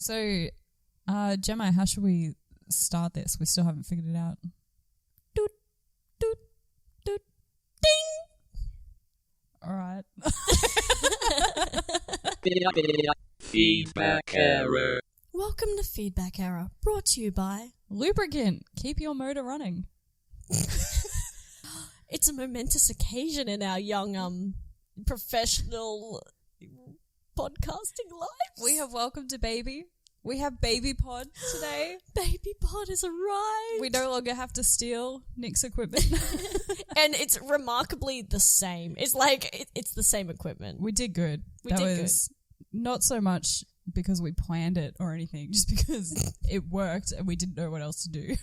So, Jemma, how should we start this? We still haven't figured it out. Doot, doot, doot, ding! All right. Feedback error. Welcome to Feedback Error, brought to you by... Lubricant. Keep your motor running. It's a momentous occasion in our young, professional podcasting lives. We have welcomed to Baby. We have Baby Pod today. Baby Pod has arrived. We no longer have to steal Nick's equipment. And it's remarkably the same. It's like, it's the same equipment. We did good. We did good. Not so much because we planned it or anything, just because it worked and we didn't know what else to do.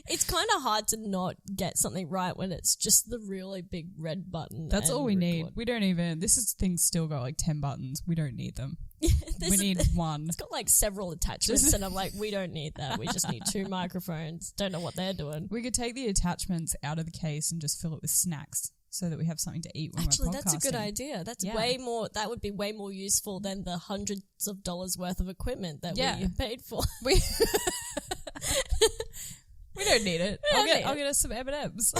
It's kind of hard to not get something right when it's just the really big red button. That's all we need. record. We don't even... thing's still got like 10 buttons. We don't need them. We need one. It's got like several attachments and I'm like, we don't need that. We just need 2 microphones. Don't know what they're doing. We could take the attachments out of the case and just fill it with snacks so that we have something to eat when Actually, we're podcasting. that's a good idea. That's way more. That would be way more useful than the hundreds of dollars worth of equipment that we paid for. We don't need it. I'll need get us some M&Ms.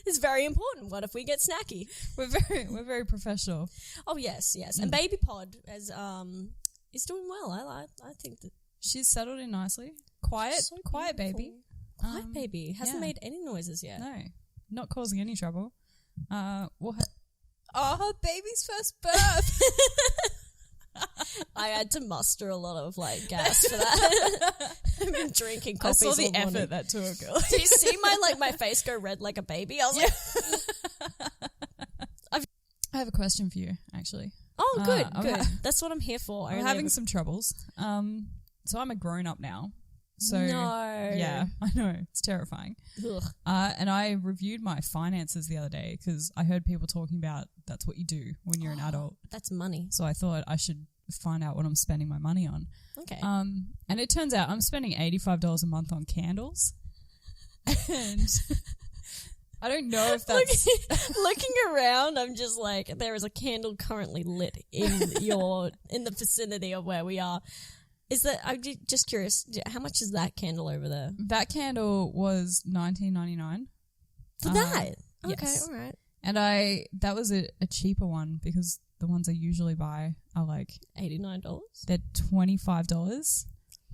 It's very important. What if we get snacky? We're very professional. Oh yes. And Baby Pod is doing well. I think that She's settled in nicely. Quiet baby. Quiet baby hasn't made any noises yet. No, not causing any trouble. Her baby's first birth. I had to muster a lot of like gas for that. I've been drinking coffee. I saw the all morning. effort that took. Do you see my face go red like a baby? I was like, I have a question for you, actually. oh, good. That's what I'm here for. I'm having some troubles. So I'm a grown up now. So no. Yeah, I know, it's terrifying. Ugh. And I reviewed my finances the other day because I heard people talking about that's what you do when you're an adult. That's money. So I thought I should find out what I'm spending my money on. Okay. And it turns out I'm spending $85 a month on candles. And I don't know if that's... Looking around, I'm just like, there is a candle currently lit in the vicinity of where we are. I'm just curious, how much is that candle over there? That candle was $19.99. For that? Okay, yes. all right. And that was a cheaper one because the ones I usually buy are like... $89? They're $25.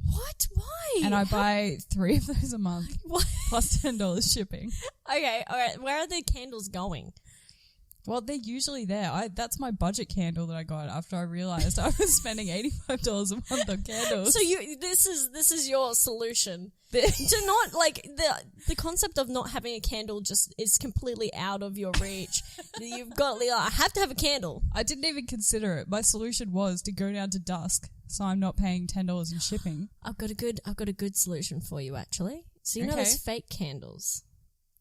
What? Why? And I buy 3 of those a month. What? Plus $10 shipping. Okay, all right. Where are the candles going? Well, they're usually there. That's my budget candle that I got after I realized I was spending $85 a month on candles. So this is your solution to not like the concept of not having a candle just is completely out of your reach. You've got I have to have a candle. I didn't even consider it. My solution was to go down to dusk, so I'm not paying $10 in shipping. I've got a good solution for you actually. So you know those fake candles?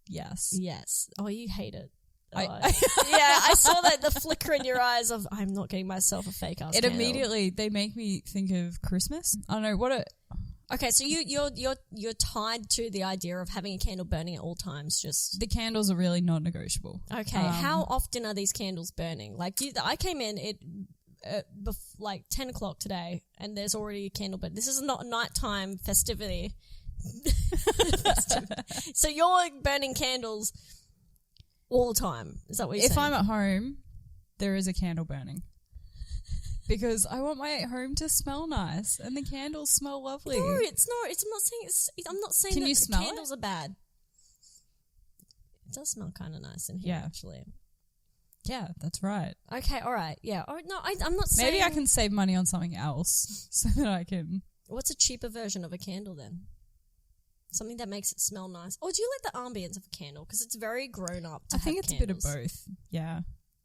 Yes. Yes. Oh, you hate it. I I saw that the flicker in your eyes of I'm not getting myself a fake ass. It candle. immediately they make me think of Christmas. I don't know Okay, so you're tied to the idea of having a candle burning at all times. Just the candles are really non-negotiable. Okay, how often are these candles burning? Like I came in like 10 o'clock today, and there's already a candle burning. This is not a nighttime festivity. So you're burning candles all the time. Is that what you're saying? If I'm at home, there is a candle burning. Because I want my home to smell nice and the candles smell lovely. No, it's not. I'm not saying Can that you smell candles are bad. It does smell kind of nice in here, actually. Yeah, that's right. Okay, all right. Yeah. Oh, no, I'm not saying... Maybe I can save money on something else so that I can... What's a cheaper version of a candle then? Something that makes it smell nice. Or do you like the ambience of a candle? Because it's very grown up to I think it's candles. a bit of both. Yeah.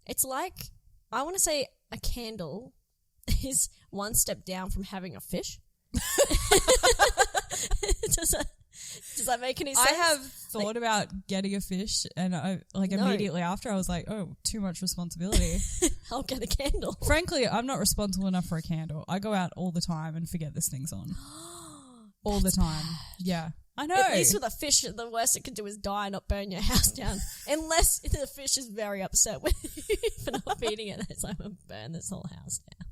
It's like, I want to say a candle is one step down from having a fish. Does that make any sense? I have thought about getting a fish and immediately after I was like, oh, too much responsibility. I'll get a candle. Frankly, I'm not responsible enough for a candle. I go out all the time and forget this thing's on. All the time. Bad. Yeah. I know. At least with a fish, the worst it can do is die and not burn your house down. Unless the fish is very upset with you for not feeding it. It's like, I'm going to burn this whole house down.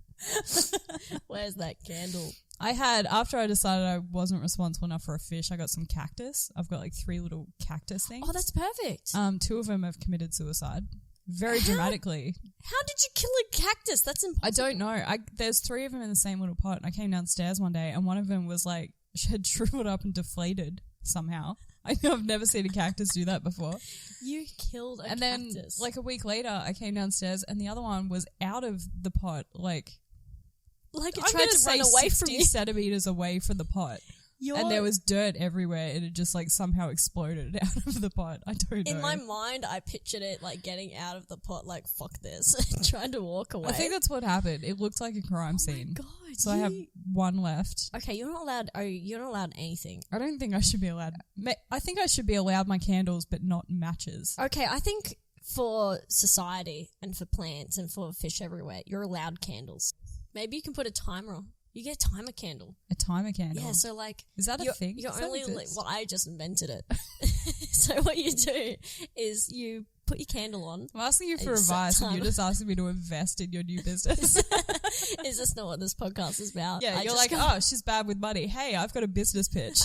Where's that candle? After I decided I wasn't responsible enough for a fish, I got some cactus. I've got like 3 little cactus things. Oh, that's perfect. 2 of them have committed suicide. Very dramatically. How did you kill a cactus? That's impossible. I don't know. There's 3 of them in the same little pot. And I came downstairs one day and one of them was like, had shriveled up and deflated somehow. I've never seen a cactus do that before. You killed a cactus. And then like a week later, I came downstairs and the other one was out of the pot, like it tried to run away from 60 you. centimeters away from the pot. And there was dirt everywhere and it just like somehow exploded out of the pot. I don't know. In my mind, I pictured it like getting out of the pot like, fuck this, trying to walk away. I think that's what happened. It looked like a crime scene. Oh my God. So I have 1 left. Okay, you're not allowed anything. I don't think I should be allowed. I think I should be allowed my candles, but not matches. Okay, I think for society and for plants and for fish everywhere, you're allowed candles. Maybe you can put a timer on. You get a timer candle. A timer candle? Yeah, so like... Is that a thing? You're Does that only... exist? Well, I just invented it. So what you do is you put your candle on. I'm asking you for advice and you're just asking me to invest in your new business. Is this not what this podcast is about? Yeah, you're like, oh, she's bad with money. Hey, I've got a business pitch.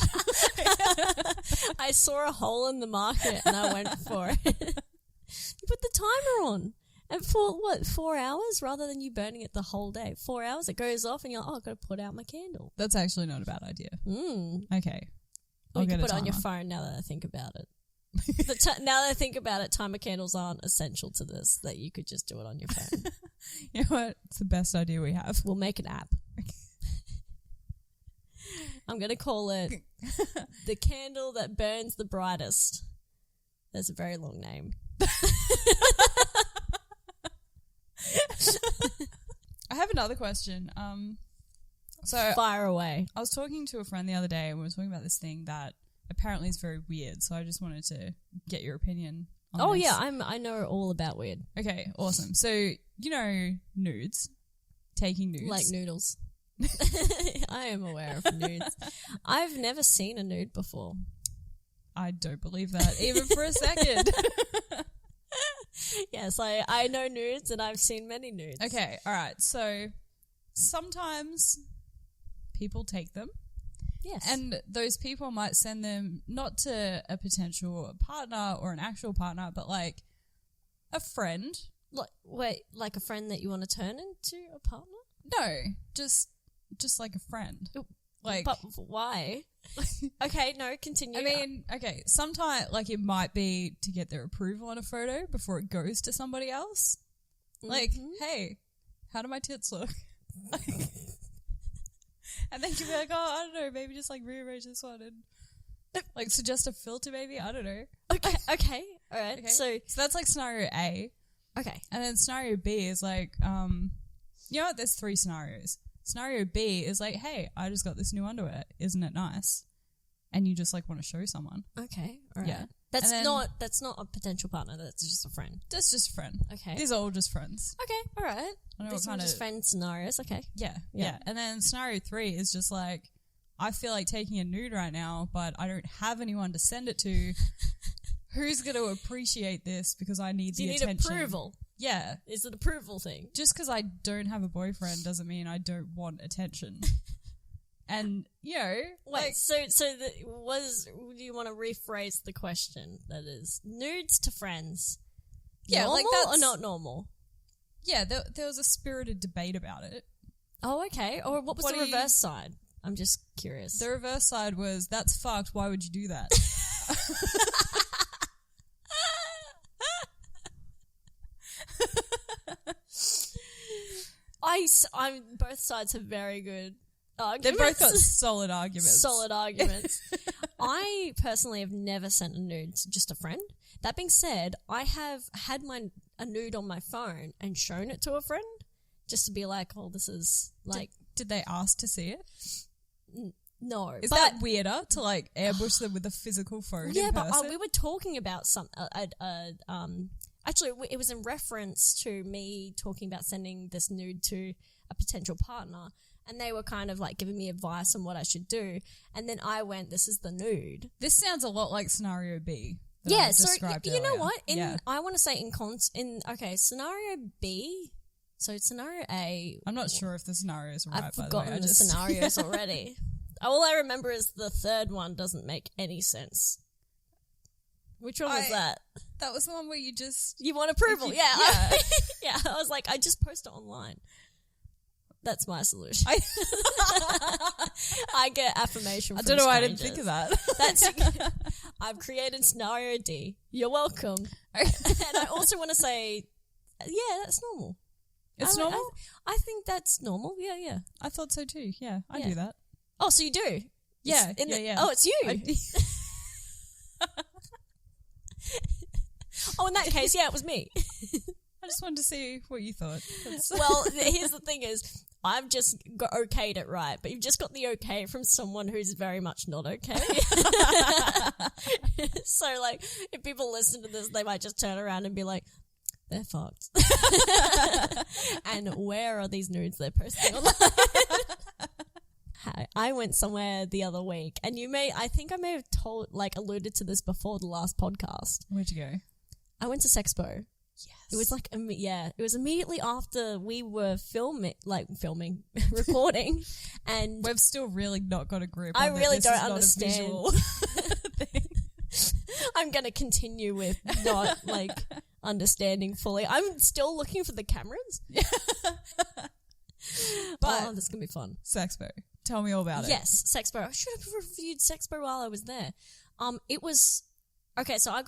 I saw a hole in the market and I went for it. You put the timer on. And for, 4 hours? Rather than you burning it the whole day. 4 hours, it goes off and you're like, oh, I've got to put out my candle. That's actually not a bad idea. Okay. Or you can put it on your phone now that I think about it. Now that I think about it, timer candles aren't essential to this, that you could just do it on your phone. You know what? It's the best idea we have. We'll make an app. I'm going to call it the candle that burns the brightest. That's a very long name. I have another question. So fire away. I was talking to a friend the other day and we were talking about this thing that apparently is very weird. So I just wanted to get your opinion on this. Yeah, I know all about weird. Okay, awesome. So, you know, nudes, taking nudes. Like noodles. I am aware of nudes. I've never seen a nude before. I don't believe that even for a second. Yes, I know nudes and I've seen many nudes. Okay, all right. So sometimes people take them. Yes. And those people might send them not to a potential partner or an actual partner, but like a friend. Like a friend that you want to turn into a partner? No, just like a friend. Like, but why? Okay, no, continue. I mean, okay, sometimes like it might be to get their approval on a photo before it goes to somebody else. Like, hey, how do my tits look? And they can be like, oh, I don't know, maybe just like rearrange this one and like suggest a filter maybe, I don't know. Okay, all right. Okay. So that's like scenario A. Okay. And then scenario B is like, you know what, there's 3 scenarios. Scenario B is like, hey, I just got this new underwear. Isn't it nice? And you just like want to show someone. Okay, all right. Yeah. That's not a potential partner. That's just a friend. That's just a friend. Okay. These are all just friends. Okay, all right. I know These what are just friend scenarios. Okay. Yeah. And then scenario 3 is just like, I feel like taking a nude right now, but I don't have anyone to send it to. Who's going to appreciate this because I need the attention? You need approval. Yeah. It's an approval thing. Just because I don't have a boyfriend doesn't mean I don't want attention. And, you know... Wait, so do you want to rephrase the question? That is, nudes to friends. Yeah, normal like that's... or not normal? Yeah, there was a spirited debate about it. Oh, okay. Or what was the reverse side? I'm just curious. The reverse side was, that's fucked, why would you do that? Both sides have very good arguments. They've both got solid arguments. I personally have never sent a nude to just a friend. That being said, I have had a nude on my phone and shown it to a friend just to be like, oh, this is like... Did they ask to see it? No. Is that weirder to like ambush them with a physical phone in person? But we were talking about actually, it was in reference to me talking about sending this nude to a potential partner, and they were kind of like giving me advice on what I should do, and then I went, this is the nude. This sounds a lot like scenario B. Yeah, so you know what? I want to say scenario B, So scenario A. I'm not sure if the scenarios are right, I've by the way. forgotten the scenarios already. All I remember is the third one doesn't make any sense. Which one was that? That was the one where you want approval. Yeah. Yeah. Yeah, I was like, I just post it online. That's my solution. I get affirmation from I don't know why I strangers. didn't think of that. I've created scenario D. You're welcome. And I also want to say, yeah, that's normal. It's normal? I think that's normal. Yeah, yeah. I thought so too. Yeah, I do that. Oh, so you do? Yeah, yeah. Oh, it's you. Oh, in that case, yeah, it was me. I just wanted to see what you thought. Well, here's the thing is, I've just got okayed it right, but you've just got the okay from someone who's very much not okay. So, like, if people listen to this, they might just turn around and be like, they're fucked. And where are these nudes they're posting online? I went somewhere the other week, and I think I may have alluded to this before the last podcast. Where'd you go? I went to Sexpo. Yes. It was like, it was immediately after we were recording, and we've still really not got a grip. I on really this don't is not a understand. visual thing. I'm going to continue with not understanding fully. I'm still looking for the cameras. But this is going to be fun. Sexpo. Tell me all about it. Yes, Sexpo. I should have reviewed Sexpo while I was there. It was, okay, so I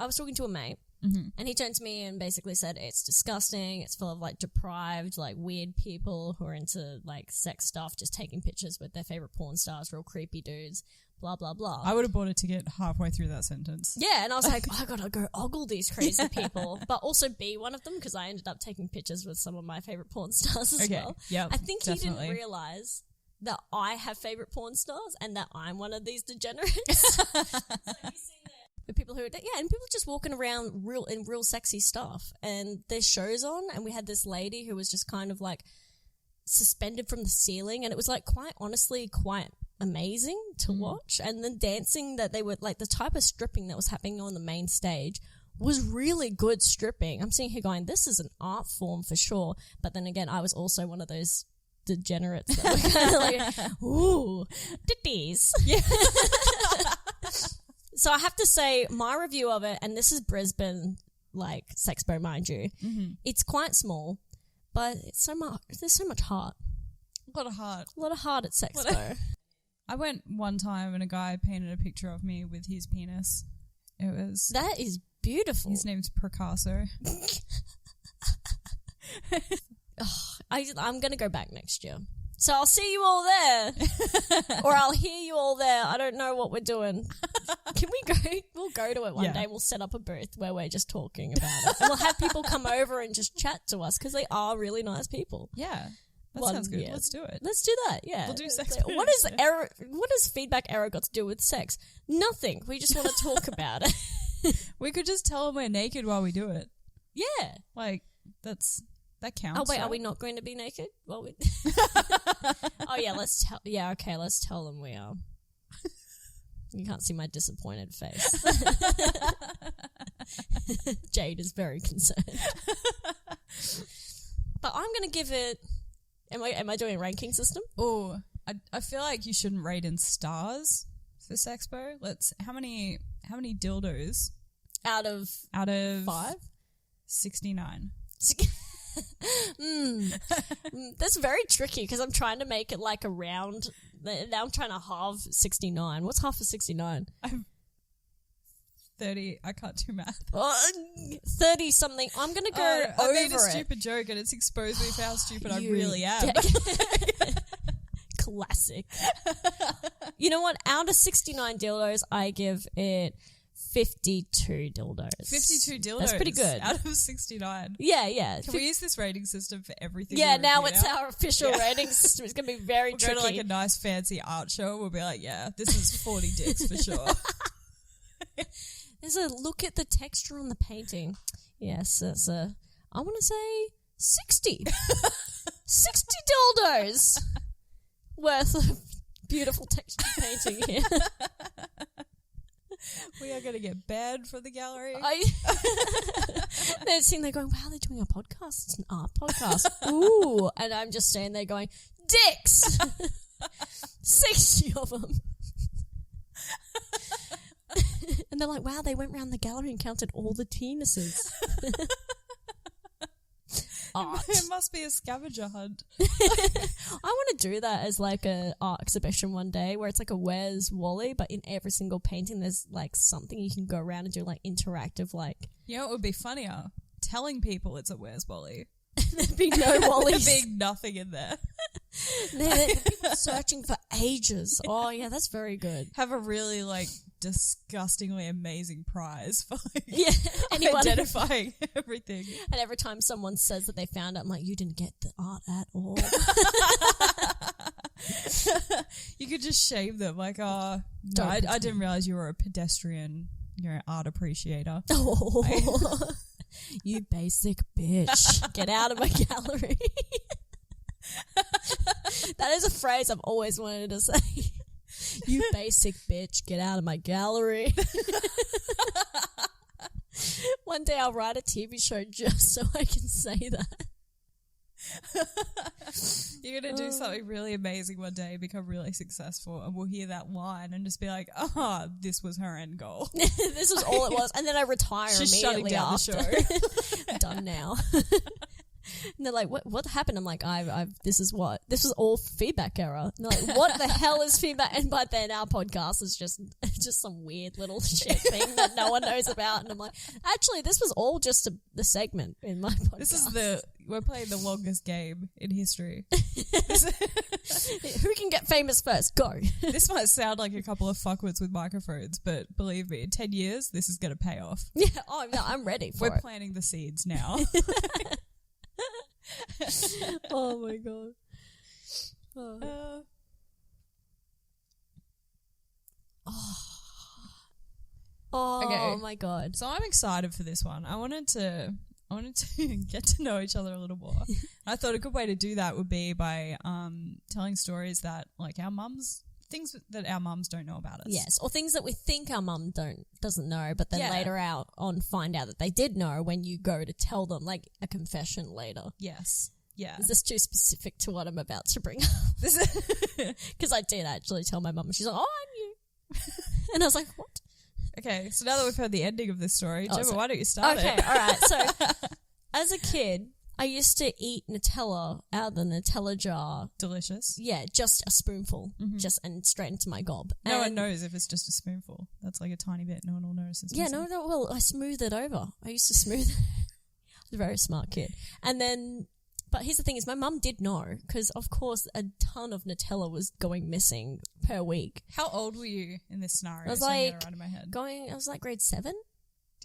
was talking to a mate, and he turned to me and basically said, it's disgusting, it's full of deprived, weird people who are into sex stuff, just taking pictures with their favorite porn stars, real creepy dudes, blah, blah, blah. I would have bought a ticket halfway through that sentence. Yeah, and I was like, I gotta go ogle these crazy people, but also be one of them, because I ended up taking pictures with some of my favorite porn stars as well. Yeah, I think definitely. He didn't realize that I have favorite porn stars and that I'm one of these degenerates. So have you seen that? The people who and people just walking around in real sexy stuff, and there's shows on, and we had this lady who was just kind of suspended from the ceiling, and it was quite honestly quite amazing to watch. And then dancing that they were the type of stripping that was happening on the main stage was really good stripping. I'm sitting here going, this is an art form for sure. But then again, I was also one of those degenerates that were kind of ooh, titties. Yeah. So I have to say, my review of it, and this is Brisbane, Sexpo, mind you, it's quite small, but it's there's so much heart. A lot of heart. A lot of heart at Sexpo. I went one time and a guy painted a picture of me with his penis. That is beautiful. His name's Picasso. I'm going to go back next year. So I'll see you all there. Or I'll hear you all there. I don't know what we're doing. Can we go? We'll go to it one day. We'll set up a booth where we're just talking about it. And we'll have people come over and just chat to us, because they are really nice people. Yeah. That sounds good. Let's do it. Let's do that, yeah. We'll do sex. What does feedback error got to do with sex? Nothing. We just want to talk about it. We could just tell them we're naked while we do it. Yeah. That counts. Oh, wait, right? are we not going to be naked? Oh, yeah, let's tell them we are. You can't see my disappointed face. Jayde is very concerned. But I'm going to give it... Am I doing a ranking system? Oh, I feel like you shouldn't rate in stars for Sexpo. How many dildos? Out of 5? 69. That's very tricky, because I'm trying to make it a round. Now I'm trying to halve 69. What's half of 69? 30. I can't do math. 30 something. I'm going to go over I made a it. stupid joke and it's exposed me for how stupid I really am. Classic. You know what? Out of 69 dildos, I give it 52 dildos. 52 dildos. That's pretty good. Out of 69. Yeah. Can we use this rating system for everything? Yeah, now it's our official rating system. It's going to be very tricky. Go to a nice fancy art show. We'll be like, yeah, this is 40 dicks for sure. There's a look at the texture on the painting. Yes, I want to say 60. 60 dildos worth of beautiful texture painting here. We are going to get banned from the gallery. They're sitting there going, wow, they're doing a podcast. It's an art podcast. Ooh. And I'm just standing there going, dicks! 60 of them. And they're like, wow, they went around the gallery and counted all the penises. Art. It must be a scavenger hunt. I want to do that as like a art exhibition one day where it's like a Where's Wally, but in every single painting there's like something you can go around and do like interactive like. You know what would be funnier? Telling people it's a Where's Wally. There'd be no Wallies. There'd be nothing in there. There'd be searching for ages. Oh yeah, that's very good. Have a really like disgustingly amazing prize for like, anyone identifying everything. And every time someone says that they found it, I'm like, you didn't get the art at all. You could just shame them like, no, I didn't realize you were a pedestrian, you're an art appreciator. Oh, you basic bitch. Get out of my gallery. That is a phrase I've always wanted to say. You basic bitch, get out of my gallery. One day I'll write a TV show just so I can say that. You're going to do something really amazing one day, become really successful, and we'll hear that line and just be like, this was her end goal. This was all it was. And then I retire She's immediately shutting down after. the show. Done now. And they're like, what happened? I'm like, this was all feedback error. And they're like, what the hell is feedback? And by then our podcast is just some weird little shit thing that no one knows about. And I'm like, actually, this was all just the segment in my podcast. We're playing the longest game in history. Who can get famous first? Go. This might sound like a couple of fuckwits with microphones, but believe me, in 10 years, this is going to pay off. Yeah. Oh, no, I'm ready for it. We're planting the seeds now. Oh my god. Okay. My god. So I'm excited for this one. I wanted to get to know each other a little more. I thought a good way to do that would be by telling stories that like things that our mums don't know about us. Yes, or things that we think our mum doesn't know, but then later on find out that they did know when you go to tell them, like a confession later. Yes. Yeah. Is this too specific to what I'm about to bring up? Because I did actually tell my mum, and she's like, oh, I knew. And I was like, what? Okay, so now that we've heard the ending of this story, Jemma, why don't you start it? Okay, all right. So, as a kid, I used to eat Nutella out of the Nutella jar. Delicious. Yeah, just a spoonful, and straight into my gob. No one knows if it's just a spoonful. That's like a tiny bit. No one will notice. Yeah, no. Well, I smoothed it over. I used to smooth it. I was a very smart kid. And then, but here's the thing: is my mum did know, because of course a ton of Nutella was going missing per week. How old were you in this scenario? I was right in my head. I was like grade 7.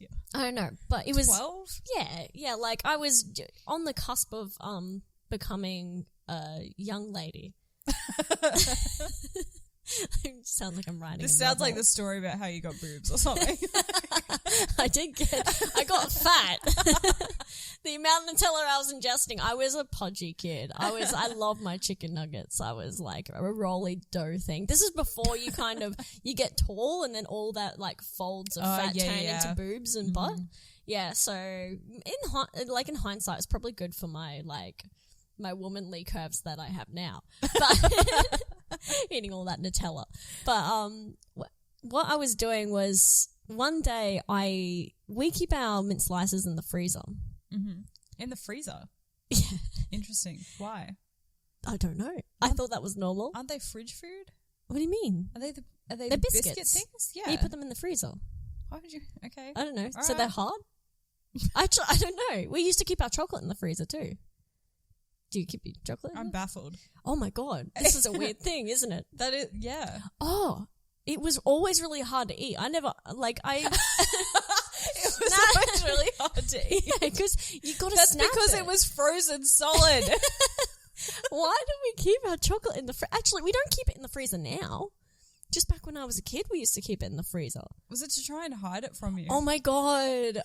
Yeah. I don't know, but it was 12. Yeah. Like I was on the cusp of becoming a young lady. It sounds like I'm writing. This sounds like the story about how you got boobs or something. I got fat. The amount of Nutella I was ingesting, I was a podgy kid. I love my chicken nuggets. I was like a rolly dough thing. This is before you get tall and then all that like folds of fat turn into boobs and butt. Yeah. So in hindsight, it's probably good for my womanly curves that I have now. But eating all that Nutella. But what I was doing was one day we keep our mint slices in the freezer. Mm-hmm. In the freezer? Yeah. Interesting. Why? I don't know. I thought that was normal. Aren't they fridge food? What do you mean? Are they They're the biscuits. biscuit things? Yeah. You put them in the freezer. Why would you? Okay. I don't know. All so right. they're hard? Actually, I don't know. We used to keep our chocolate in the freezer too. Do you keep your chocolate in I'm there? baffled. Oh my god. This is a weird thing, isn't it? That is, yeah. Oh, it was always really hard to eat. It was always really hard to eat. Yeah, because you got to That's snap because it was frozen solid. Why do we keep our chocolate in the freezer? Actually, we don't keep it in the freezer now. Just back when I was a kid, we used to keep it in the freezer. Was it to try and hide it from you? Oh my god.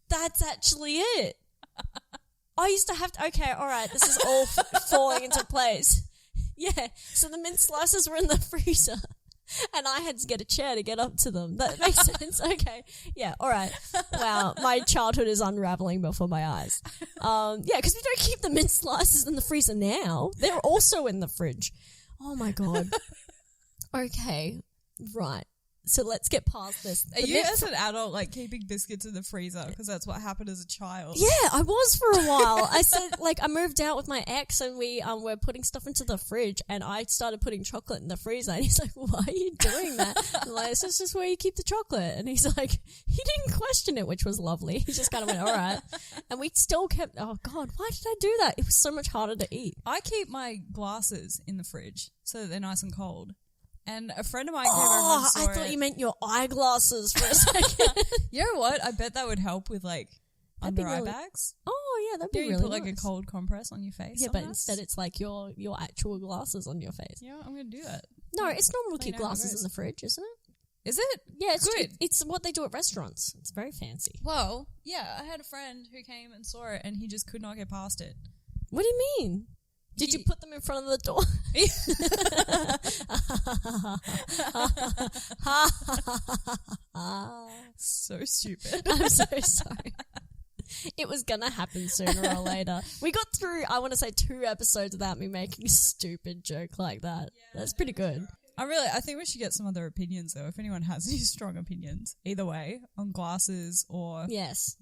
That's actually it. I used to have to... Okay, all right, this is all falling into place. Yeah, so the mint slices were in the freezer. And I had to get a chair to get up to them. That makes sense. Okay. Yeah. All right. Wow. My childhood is unraveling before my eyes. Yeah, because we don't keep the mint slices in the freezer now. They're also in the fridge. Oh my God. Okay. Right. So let's get past this. Are you as an adult like keeping biscuits in the freezer? Because that's what happened as a child. Yeah, I was for a while. I said, like, I moved out with my ex and we were putting stuff into the fridge and I started putting chocolate in the freezer and he's like, why are you doing that? I'm like, this is just where you keep the chocolate. And he's like, he didn't question it, which was lovely. He just kind of went, all right. And we still kept, oh God, why did I do that? It was so much harder to eat. I keep my glasses in the fridge so that they're nice and cold. And a friend of mine came over and saw I thought you meant your eyeglasses for a second. You know what? I bet that would help with like under eye bags. Oh yeah, that'd be you really put like nice. a cold compress on your face. Yeah, but instead it's like your actual glasses on your face. Yeah, I'm gonna do that. No, it's normal to keep know how it glasses goes. in the fridge, isn't it? Is it? Yeah, it's good. It's what they do at restaurants. It's very fancy. Well, yeah, I had a friend who came and saw it, and he just could not get past it. What do you mean? Did you put them in front of the door? So stupid. I'm so sorry. It was gonna happen sooner or later. We got through, I want to say, 2 episodes without me making a stupid joke like that. That's pretty good. I think we should get some other opinions though. If anyone has any strong opinions, either way, on glasses or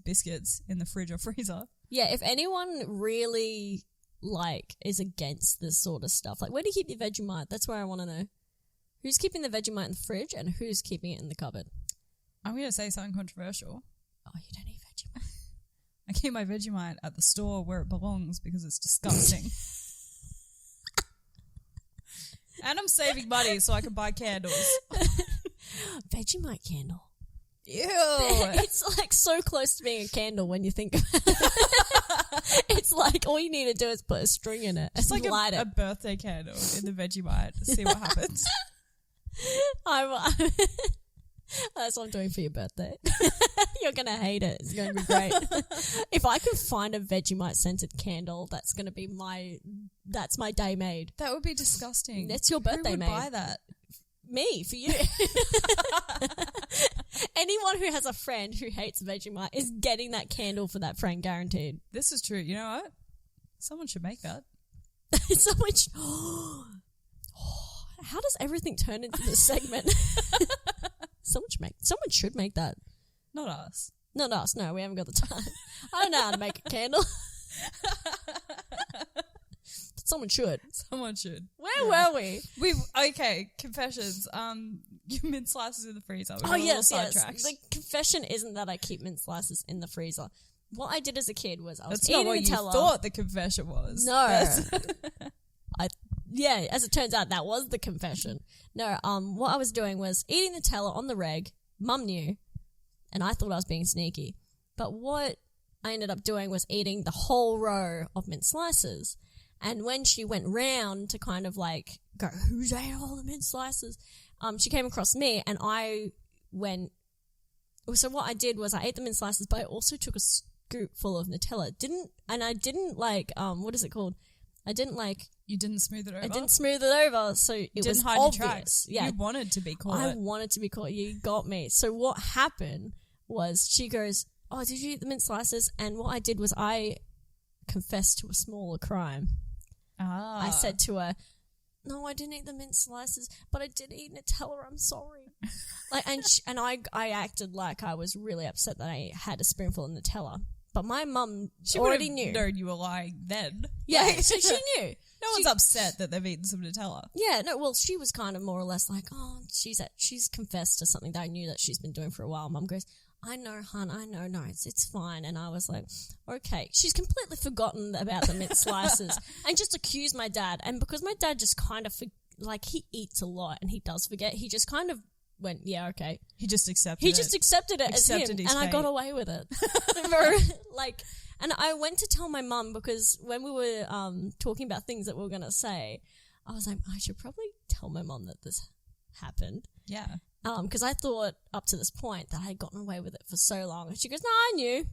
biscuits in the fridge or freezer. Yeah, if anyone really is against this sort of stuff, like where do you keep your Vegemite? That's where I want to know. Who's keeping the Vegemite in the fridge and who's keeping it in the cupboard? I'm going to say something controversial. Oh, you don't eat Vegemite. I keep my Vegemite at the store where it belongs because it's disgusting. And I'm saving money so I can buy candles. Vegemite candle. Ew. It's like so close to being a candle when you think about it. It's like all you need to do is put a string in it and like light a birthday candle in the Vegemite to see what happens. That's what I'm doing for your birthday. You're going to hate it. It's going to be great. If I can find a Vegemite scented candle, that's going to be that's my day made. That would be disgusting. That's your birthday, Who would mate. buy that? Me, for you. Anyone who has a friend who hates Vegemite is getting that candle for that friend, guaranteed. This is true. You know what? Someone should make that. Someone how does everything turn into this segment? Someone should make that. Not us. Not us. No, we haven't got the time. I don't know how to make a candle. Someone should. Someone should. Where were we? Okay, confessions. Your mint slices in the freezer. Yes. The confession isn't that I keep mint slices in the freezer. What I did as a kid was I was That's eating not what Nutella. you thought the confession was. No. As it turns out, that was the confession. No, what I was doing was eating Nutella on the reg. Mum knew, and I thought I was being sneaky. But what I ended up doing was eating the whole row of mint slices. And when she went round to kind of like go, who's ate all the mint slices? She came across me and I went, so what I did was I ate the mint slices, but I also took a scoop full of Nutella. I didn't like, what is it called? You didn't smooth it over? I didn't smooth it over, so it was hide obvious. your tracks. Yeah. You wanted to be caught. I wanted to be caught. You got me. So what happened was she goes, oh, did you eat the mint slices? And what I did was I confessed to a smaller crime. I said to her, no, I didn't eat the mint slices, but I did eat Nutella. I'm sorry. I acted like I was really upset that I had a spoonful of Nutella. But my mum already knew. Known you were lying then. Yeah, so she knew. No one's upset that they've eaten some Nutella. Yeah, no, well, she was kind of more or less like, oh, she's confessed to something that I knew that she's been doing for a while. Mum goes, I know, hun, I know, no, it's fine. And I was like, okay. She's completely forgotten about the mint slices and just accused my dad. And because my dad just kind of, he eats a lot and he does forget, he just kind of went, yeah, okay. He just accepted it as him, and I got away with it. And I went to tell my mum because when we were talking about things that we were going to say, I was like, I should probably tell my mum that this happened. Yeah. Because I thought up to this point that I had gotten away with it for so long. And she goes, no, I knew.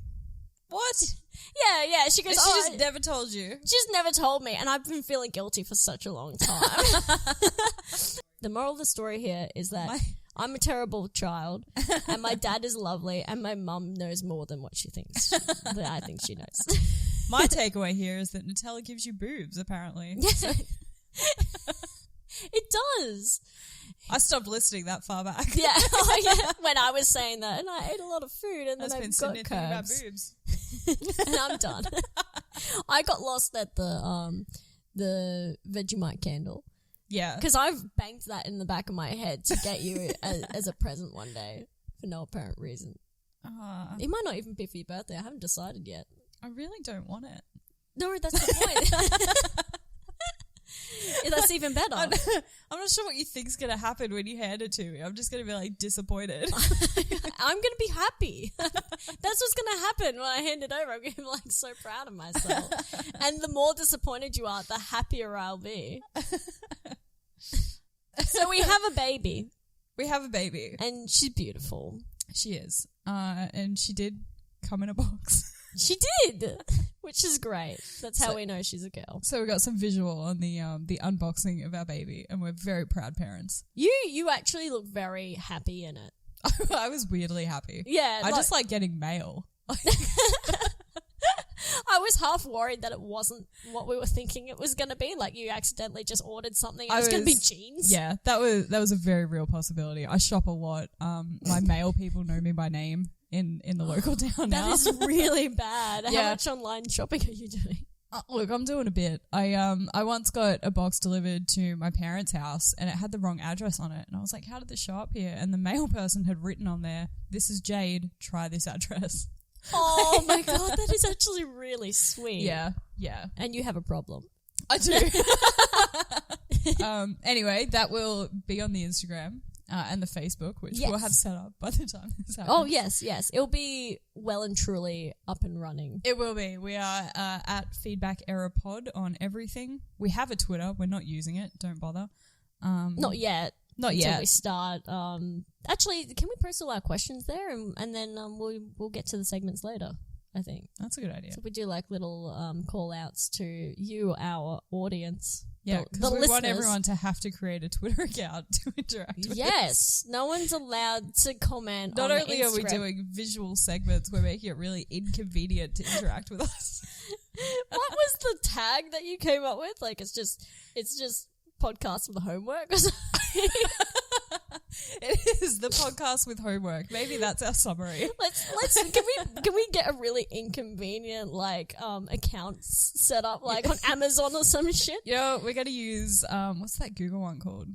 What? Yeah. She goes, she just never told you. She just never told me. And I've been feeling guilty for such a long time. The moral of the story here is that My- I'm a terrible child, and my dad is lovely, and my mum knows more than what she thinks that I think she knows. My takeaway here is that Nutella gives you boobs, apparently. Yeah. It does. I stopped listening that far back. Yeah. Oh, yeah. When I was saying that, and I ate a lot of food, and then I've I been got sitting there thinking about curves, boobs. and I'm done. I got lost at the Vegemite candle. Yeah. Because I've banked that in the back of my head to get you as a present one day for no apparent reason. It might not even be for your birthday. I haven't decided yet. I really don't want it. No, that's the point. That's even better. I'm not sure what you think's going to happen when you hand it to me. I'm just going to be like disappointed. I'm going to be happy. That's what's going to happen when I hand it over. I'm going to be like so proud of myself. And the more disappointed you are, the happier I'll be. So we have a baby. We have a baby. And she's beautiful. She is. And she did come in a box. She did, which is great. That's how we know she's a girl. So we got some visual on the unboxing of our baby, and we're very proud parents. You actually look very happy in it. I was weirdly happy. Yeah. I just like getting mail. I was half worried that it wasn't what we were thinking it was going to be. Like you accidentally just ordered something and it's going to be jeans. Yeah, that was a very real possibility. I shop a lot. My mail people know me by name in the local town now. That is really bad. Yeah. How much online shopping are you doing? Look, I'm doing a bit. I once got a box delivered to my parents' house and it had the wrong address on it. And I was like, how did this show up here? And the mail person had written on there, "This is Jayde, try this address." Oh my God, that is actually really sweet. Yeah. And you have a problem. I do. Anyway, that will be on the Instagram and the Facebook, which we'll have set up by the time this happens. Oh, yes. It'll be well and truly up and running. It will be. We are at Feedback Error Pod on everything. We have a Twitter. We're not using it. Don't bother. Not yet. Not until yet. we start. Actually, can we post all our questions there, and then we'll get to the segments later. I think That's a good idea. so. We do like little call outs to you, our audience. Yeah, the because we listeners. want everyone to have to create a Twitter account to interact with us. Yes, no one's allowed to comment. Not on only are we Instagram. doing visual segments, we're making it really inconvenient to interact with us. What was the tag that you came up with? Like it's just podcast with homework or something. It is the podcast with homework. Maybe that's our summary. Can we get a really inconvenient accounts set up like on Amazon or some shit? You know, we're going to use, what's that Google one called?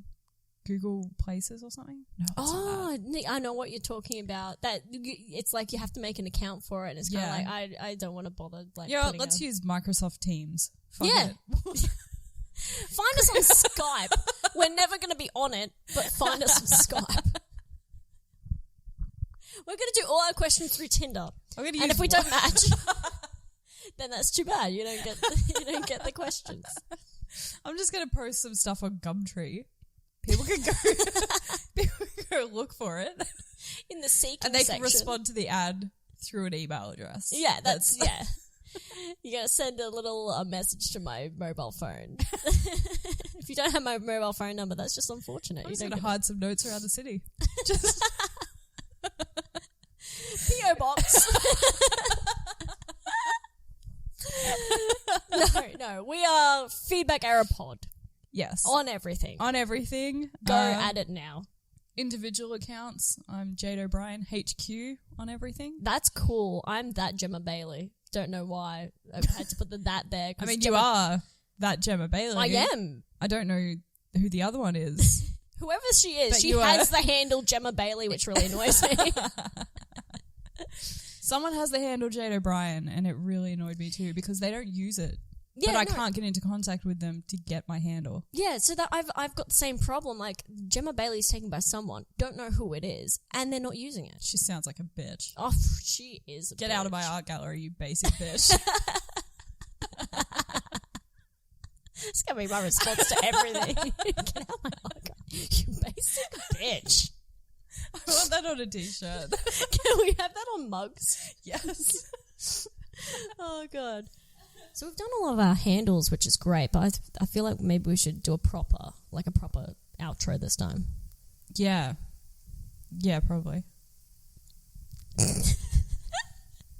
Google Places or something? No. Oh, Nick, I know what you're talking about. That it's like you have to make an account for it, and it's kind of like I don't want to bother. Like, yeah, let's use Microsoft Teams. Fuck Yeah. it. Find us on Skype. We're never going to be on it, but find us on Skype. We're going to do all our questions through Tinder, I'm gonna and use if we don't match, then that's too bad. You don't get the questions. I'm just gonna post some stuff on Gumtree. People can go look for it, In the seeking and they section. can respond to the ad through an email address. Yeah, that's yeah. You're gonna send a little message to my mobile phone. If you don't have my mobile phone number, that's just unfortunate. I'm You just don't gonna get hide some notes around the city. Just PO box. No, we are Feedback Error Pod yes, on everything. on everything. Go at it now. Individual accounts. I'm Jayde O'Brien HQ on everything. That's cool. I'm that Jemma Bayley. Don't know why I've had to put the that there. I mean, you are that Gemma Bayley. I am. I don't know who the other one is. Whoever she is, But she you has the handle Jemma Bayley, which really annoys me. Someone has the handle Jayde O'Brien, and it really annoyed me too because they don't use it. Yeah, but I no. can't get into contact with them to get my handle. Yeah, so that I've got the same problem. Like Jemma Bayley is taken by someone, don't know who it is, and they're not using it. She sounds like a bitch. Oh, she is. Get out of my art gallery, you basic bitch. It's gonna be my response to everything. Get out of my art gallery, you basic bitch. I want that on a t-shirt. Can we have that on mugs? Yes. Oh god. So we've done all of our handles, which is great, but I feel like maybe we should do a proper outro this time. Yeah. Yeah, probably.